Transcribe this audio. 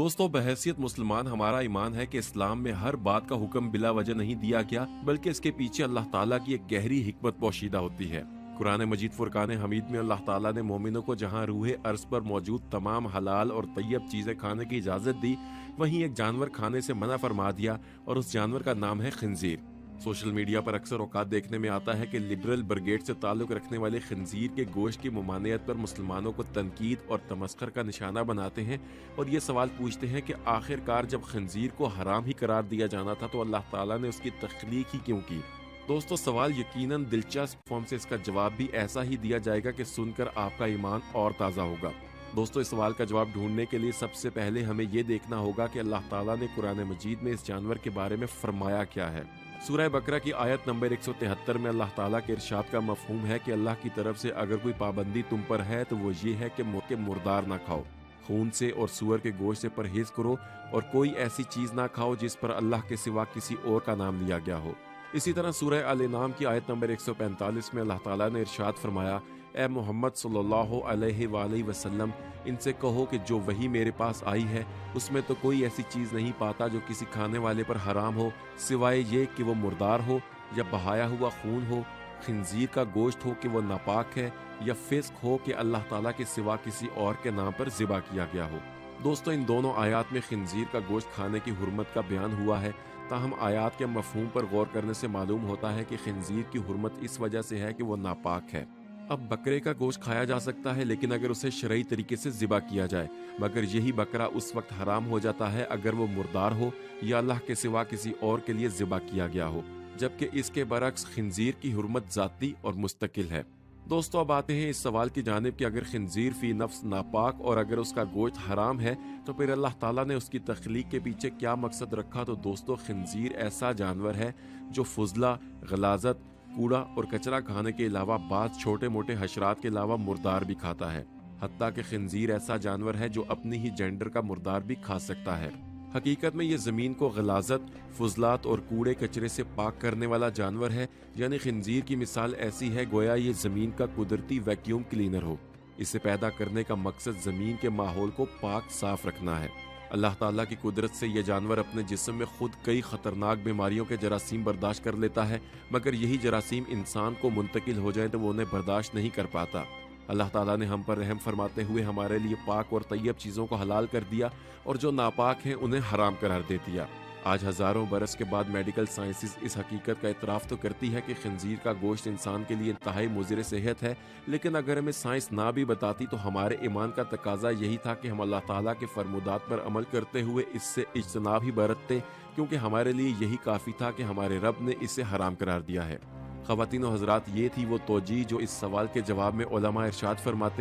दोस्तों, बहैसियत मुसलमान हमारा ईमान है कि इस्लाम में हर बात का हुक्म बिला वजह नहीं दिया गया, बल्कि इसके पीछे अल्लाह ताला की एक गहरी हिकमत पोशीदा होती है। कुरान मजीद फुरकान हमीद में अल्लाह ताला ने मोमिनों को जहां रूहे अर्ज पर मौजूद तमाम हलाल और तैयब चीजें खाने की इजाजत दी, वहीं एक जानवर खाने से मना फरमा दिया और उस जानवर का नाम है खिंजीर। सोशल मीडिया पर अक्सर औकात देखने में आता है कि लिबरल ब्रिगेड से ताल्लुक रखने वाले खिंजीर के गोश्त की मुमानियत पर मुसलमानों को तनकीद और तमस्खर का निशाना बनाते हैं और ये सवाल पूछते हैं कि आखिरकार जब खिंजीर को हराम ही करार दिया जाना था तो अल्लाह ताला ने उसकी तख्लीक ही क्यों की। दोस्तों, सवाल यकीनन दिलचस्प फॉर्म से इसका जवाब भी ऐसा ही दिया जाएगा कि सुनकर आपका ईमान और ताज़ा होगा। दोस्तों, इस सवाल का जवाब ढूंढने के लिए सबसे पहले हमें ये देखना होगा कि अल्लाह ताला ने कुरान मजीद में इस जानवर के बारे में फरमाया क्या है। सूरह बकरा की आयत नंबर 173 में अल्लाह ताला के इरशाद का मफहूम है कि अल्लाह की तरफ से अगर कोई पाबंदी तुम पर है तो वो ये है कि मुर्दार ना खाओ, खून से और सूअर के गोश्त से परहेज करो और कोई ऐसी चीज ना खाओ जिस पर अल्लाह के सिवा किसी और का नाम लिया गया हो। इसी तरह सूरह अल नाम की आयत नंबर 145 में अल्लाह ताला ने इरशाद फरमाया, ए मोहम्मद सल्लल्लाहु अलैहि वसल्लम, इनसे कहो कि जो वही मेरे पास आई है उसमें तो कोई ऐसी चीज़ नहीं पाता जो किसी खाने वाले पर हराम हो, सिवाय ये कि वो मुर्दार हो या बहाया हुआ खून हो, खिंजीर का गोश्त हो कि वो नापाक है, या फिस्क हो कि अल्लाह ताला के सिवा किसी और के नाम पर ज़िबा किया गया हो। दोस्तों, इन दोनों आयात में खिंजीर का गोश्त खाने की हुर्मत का बयान हुआ है। ताहम आयात के मफहूम पर गौर करने से मालूम होता है कि खिंजीर की हुर्मत इस वजह से है कि वो नापाक है। अब बकरे का गोश्त खाया जा सकता है लेकिन अगर उसे शरई तरीके से ज़िबा किया जाए, मगर यही बकरा उस वक्त हराम हो जाता है अगर वो मुर्दार हो या अल्लाह के सिवा किसी और के लिए ज़िबा किया गया हो, जबकि इसके बरक्स खिंजीर की हुर्मत ज़ाती और मुस्तकिल है। दोस्तों, अब आते हैं इस सवाल की जानिब कि अगर खिंजीर फी नफ्स नापाक और अगर उसका गोश्त हराम है तो फिर अल्लाह ताला ने उसकी तख्लीक के पीछे क्या मकसद रखा। तो दोस्तों, खिंजीर ऐसा जानवर है जो फुजला, गलाजत, कूड़ा और कचरा खाने के अलावा बाज़ छोटे मोटे हशरात के अलावा मुर्दार भी खाता है। हत्ता कि खिंजीर ऐसा जानवर है जो अपनी ही जेंडर का मुर्दार भी खा सकता है। हकीकत में ये ज़मीन को गलाजत, फुजलात और कूड़े कचरे से पाक करने वाला जानवर है। यानी खिंजीर की मिसाल ऐसी है गोया ये ज़मीन का कुदरती वैक्यूम क्लीनर हो। इसे पैदा करने का मकसद ज़मीन के माहौल को पाक साफ रखना है। अल्लाह ताला की कुदरत से यह जानवर अपने जिस्म में खुद कई ख़तरनाक बीमारियों के जरासीम बर्दाश्त कर लेता है, मगर यही जरासीम इंसान को मुंतकिल हो जाए तो वो उन्हें बर्दाश्त नहीं कर पाता। अल्लाह ताला ने हम पर रहम फरमाते हुए हमारे लिए पाक और तैयब चीज़ों को हलाल कर दिया और जो नापाक हैं उन्हें हराम करार दे दिया। आज हज़ारों बरस के बाद मेडिकल साइंसेस इस हकीकत का इतराफ़ तो करती है कि खिंजीर का गोश्त इंसान के लिए इंतहाई मुज़िर सेहत है, लेकिन अगर हमें साइंस ना भी बताती तो हमारे ईमान का तकाजा यही था कि हम अल्लाह ताला के फरमुदात पर अमल करते हुए इससे इज्तनाब ही बरतते, क्योंकि हमारे लिए यही काफ़ी था कि हमारे रब ने इसे हराम करार दिया है। ख़वातीन और हज़रात, ये थी वो तौजीह जो इस सवाल के जवाब में उलमा इरशाद फरमाते हैं